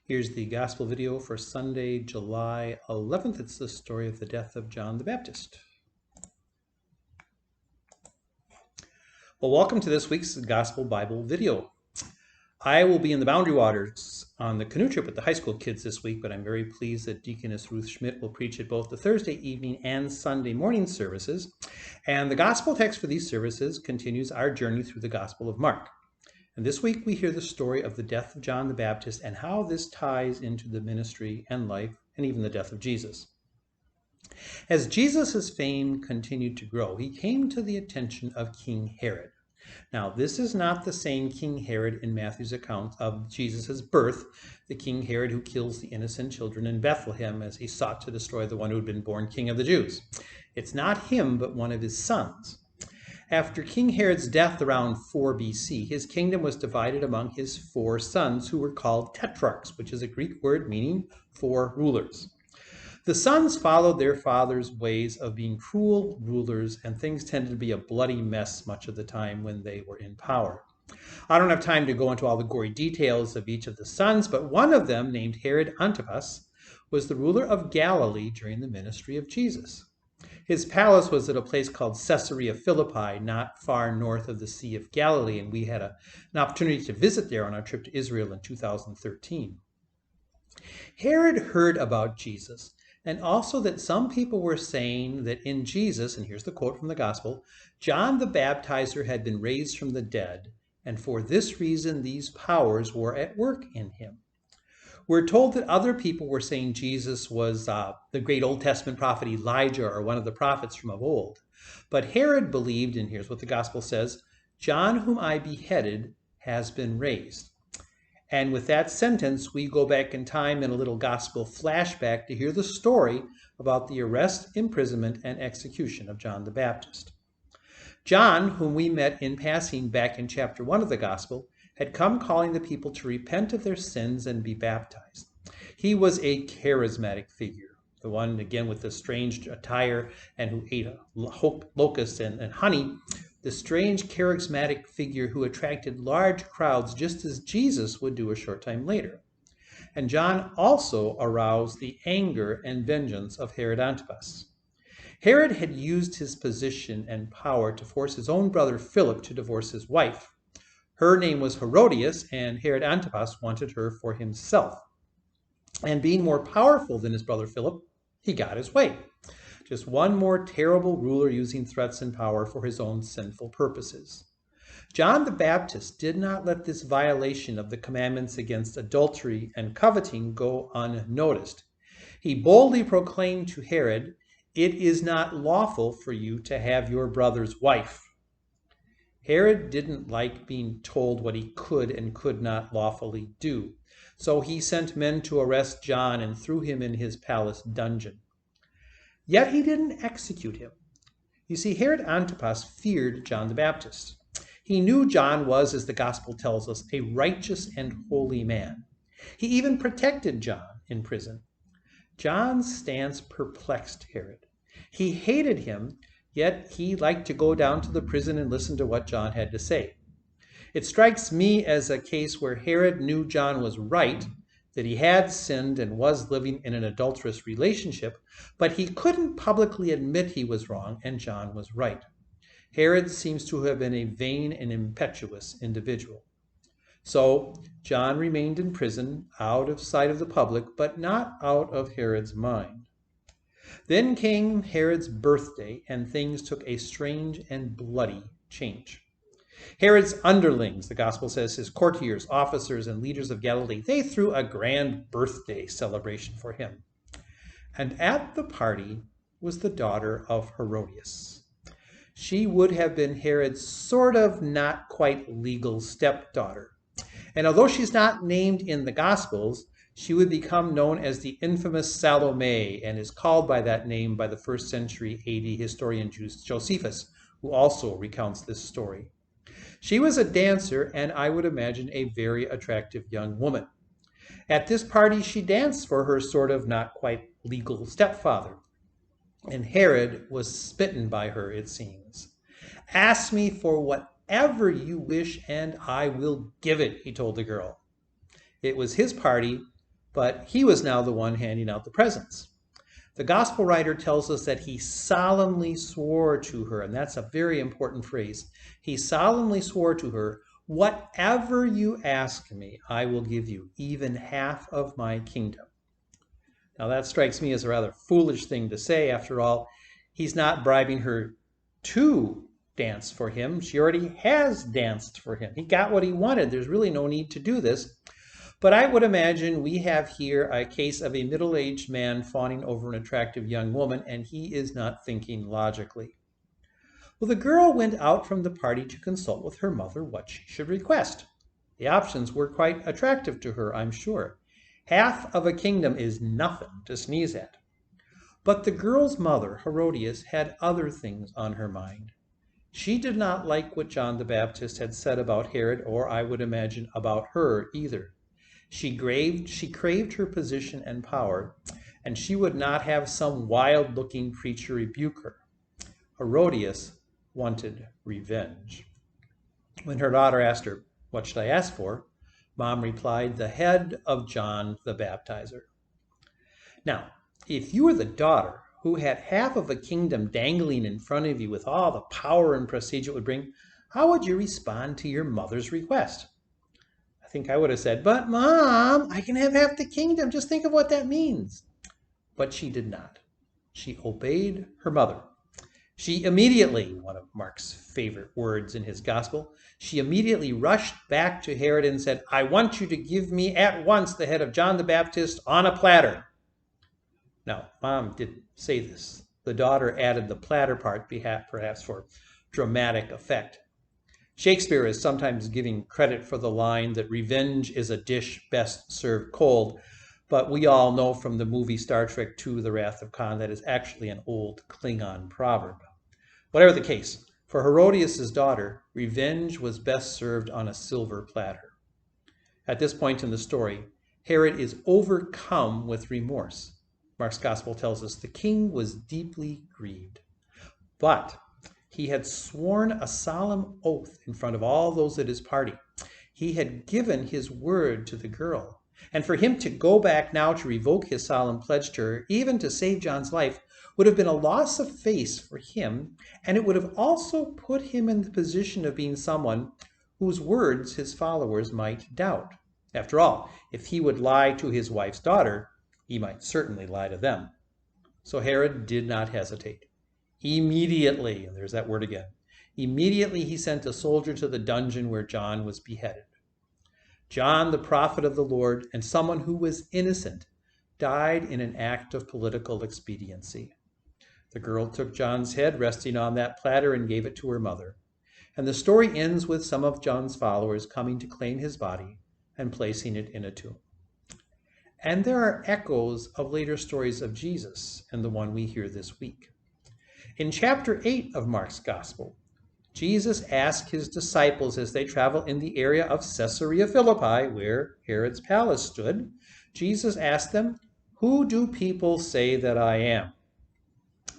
Here's the gospel video for Sunday, July 11th. It's the story of the death of John the Baptist. Well, welcome to this week's Gospel Bible video. I will be in the Boundary Waters on the canoe trip with the high school kids this week, but I'm very pleased that Deaconess Ruth Schmidt will preach at both the Thursday evening and Sunday morning services. And the gospel text for these services continues our journey through the Gospel of Mark. And this week we hear the story of the death of John the Baptist and how this ties into the ministry and life and even the death of Jesus. As Jesus' fame continued to grow, he came to the attention of King Herod. Now, this is not the same King Herod in Matthew's account of Jesus' birth, the King Herod who kills the innocent children in Bethlehem as he sought to destroy the one who had been born king of the Jews. It's not him, but one of his sons. After King Herod's death around 4 BC, his kingdom was divided among his 4 sons who were called tetrarchs, which is a Greek word meaning 4 rulers. The sons followed their father's ways of being cruel rulers, and things tended to be a bloody mess much of the time when they were in power. I don't have time to go into all the gory details of each of the sons, but one of them, named Herod Antipas, was the ruler of Galilee during the ministry of Jesus. His palace was at a place called Caesarea Philippi, not far north of the Sea of Galilee, and we had an opportunity to visit there on our trip to Israel in 2013. Herod heard about Jesus, and also that some people were saying that in Jesus, and here's the quote from the Gospel, John the Baptizer had been raised from the dead, and for this reason these powers were at work in him. We're told that other people were saying Jesus was the great Old Testament prophet Elijah or one of the prophets from of old. But Herod believed, and here's what the gospel says, John whom I beheaded has been raised. And with that sentence, we go back in time in a little gospel flashback to hear the story about the arrest, imprisonment, and execution of John the Baptist. John, whom we met in passing back in chapter 1 of the gospel, had come calling the people to repent of their sins and be baptized. He was a charismatic figure, the one, again, with the strange attire and who ate locusts and honey, the strange charismatic figure who attracted large crowds just as Jesus would do a short time later. And John also aroused the anger and vengeance of Herod Antipas. Herod had used his position and power to force his own brother Philip to divorce his wife. Her name was Herodias, and Herod Antipas wanted her for himself. And being more powerful than his brother Philip, he got his way. Just one more terrible ruler using threats and power for his own sinful purposes. John the Baptist did not let this violation of the commandments against adultery and coveting go unnoticed. He boldly proclaimed to Herod, "It is not lawful for you to have your brother's wife." Herod didn't like being told what he could and could not lawfully do, so he sent men to arrest John and threw him in his palace dungeon. Yet he didn't execute him. You see, Herod Antipas feared John the Baptist. He knew John was, as the gospel tells us, a righteous and holy man. He even protected John in prison. John's stance perplexed Herod. He hated him, yet he liked to go down to the prison and listen to what John had to say. It strikes me as a case where Herod knew John was right, that he had sinned and was living in an adulterous relationship, but he couldn't publicly admit he was wrong and John was right. Herod seems to have been a vain and impetuous individual. So John remained in prison, out of sight of the public, but not out of Herod's mind. Then came Herod's birthday, and things took a strange and bloody change. Herod's underlings, the gospel says, his courtiers, officers, and leaders of Galilee, they threw a grand birthday celebration for him. And at the party was the daughter of Herodias. She would have been Herod's sort of not quite legal stepdaughter. And although she's not named in the Gospels, she would become known as the infamous Salome and is called by that name by the 1st century AD historian Josephus, who also recounts this story. She was a dancer and I would imagine a very attractive young woman. At this party, she danced for her sort of not quite legal stepfather. And Herod was smitten by her, it seems. "Ask me for whatever you wish and I will give it," he told the girl. It was his party, but he was now the one handing out the presents. The gospel writer tells us that he solemnly swore to her, and that's a very important phrase. He solemnly swore to her, "Whatever you ask me, I will give you, even half of my kingdom." Now that strikes me as a rather foolish thing to say. After all, he's not bribing her to dance for him. She already has danced for him. He got what he wanted. There's really no need to do this. But I would imagine we have here a case of a middle-aged man fawning over an attractive young woman, and he is not thinking logically. Well, the girl went out from the party to consult with her mother what she should request. The options were quite attractive to her, I'm sure. Half of a kingdom is nothing to sneeze at. But the girl's mother, Herodias, had other things on her mind. She did not like what John the Baptist had said about Herod, or I would imagine about her either. She craved her position and power, and she would not have some wild-looking preacher rebuke her. Herodias wanted revenge. When her daughter asked her, "What should I ask for?" Mom replied, "The head of John the Baptizer." Now, if you were the daughter who had half of a kingdom dangling in front of you with all the power and prestige it would bring, how would you respond to your mother's request? I think I would have said, "But Mom, I can have half the kingdom. Just think of what that means." But she did not. She obeyed her mother. She immediately, one of Mark's favorite words in his gospel, she immediately rushed back to Herod and said, "I want you to give me at once the head of John the Baptist on a platter." Now, Mom didn't say this. The daughter added the platter part, perhaps for dramatic effect. Shakespeare is sometimes giving credit for the line that revenge is a dish best served cold, but we all know from the movie Star Trek II, The Wrath of Khan, that is actually an old Klingon proverb. Whatever the case, for Herodias' daughter, revenge was best served on a silver platter. At this point in the story, Herod is overcome with remorse. Mark's gospel tells us the king was deeply grieved, but he had sworn a solemn oath in front of all those at his party. He had given his word to the girl. And for him to go back now to revoke his solemn pledge to her, even to save John's life, would have been a loss of face for him, and it would have also put him in the position of being someone whose words his followers might doubt. After all, if he would lie to his wife's daughter, he might certainly lie to them. So Herod did not hesitate. Immediately, and there's that word again, immediately he sent a soldier to the dungeon where John was beheaded. John, the prophet of the Lord, and someone who was innocent, died in an act of political expediency. The girl took John's head resting on that platter and gave it to her mother. And the story ends with some of John's followers coming to claim his body and placing it in a tomb. And there are echoes of later stories of Jesus and the one we hear this week. In chapter 8 of Mark's Gospel, Jesus asked his disciples as they travel in the area of Caesarea Philippi, where Herod's palace stood, Jesus asked them, "Who do people say that I am?"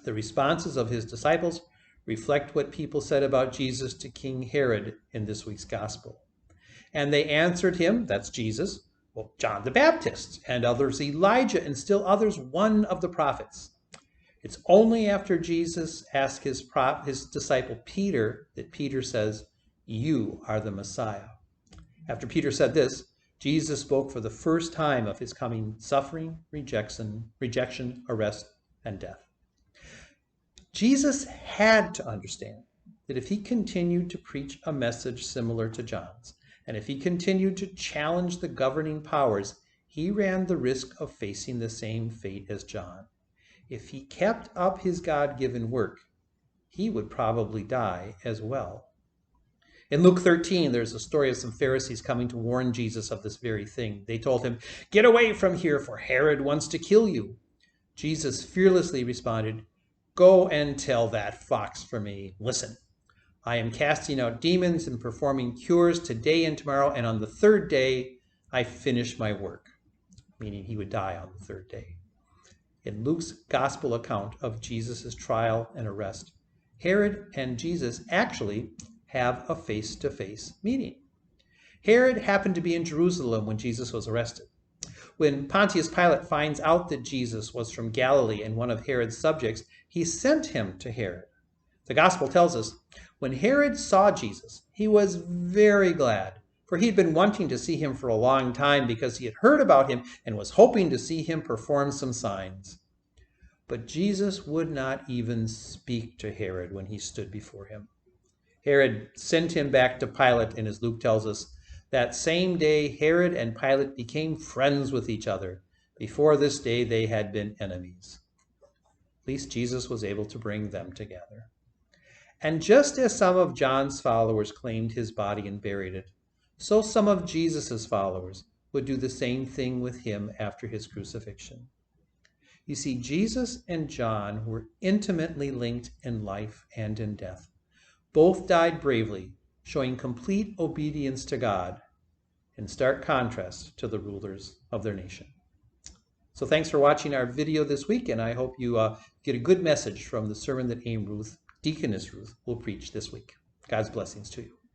The responses of his disciples reflect what people said about Jesus to King Herod in this week's Gospel. And they answered him, that's Jesus, well, John the Baptist, and others Elijah, and still others one of the prophets. It's only after Jesus asked his disciple Peter that Peter says, "You are the Messiah." After Peter said this, Jesus spoke for the first time of his coming suffering, rejection, arrest, and death. Jesus had to understand that if he continued to preach a message similar to John's, and if he continued to challenge the governing powers, he ran the risk of facing the same fate as John. If he kept up his God-given work, he would probably die as well. In Luke 13, there's a story of some Pharisees coming to warn Jesus of this very thing. They told him, "Get away from here, for Herod wants to kill you." Jesus fearlessly responded, "Go and tell that fox for me. Listen, I am casting out demons and performing cures today and tomorrow, and on the third day I finish my work," meaning he would die on the third day. In Luke's gospel account of Jesus' trial and arrest, Herod and Jesus actually have a face-to-face meeting. Herod happened to be in Jerusalem when Jesus was arrested. When Pontius Pilate finds out that Jesus was from Galilee and one of Herod's subjects, he sent him to Herod. The gospel tells us, when Herod saw Jesus, he was very glad, for he'd been wanting to see him for a long time because he had heard about him and was hoping to see him perform some signs. But Jesus would not even speak to Herod when he stood before him. Herod sent him back to Pilate, and as Luke tells us, that same day Herod and Pilate became friends with each other. Before this day they had been enemies. At least Jesus was able to bring them together. And just as some of John's followers claimed his body and buried it, so some of Jesus' followers would do the same thing with him after his crucifixion. You see, Jesus and John were intimately linked in life and in death. Both died bravely, showing complete obedience to God, in stark contrast to the rulers of their nation. So thanks for watching our video this week, and I hope you get a good message from the sermon that Deaconess Ruth, will preach this week. God's blessings to you.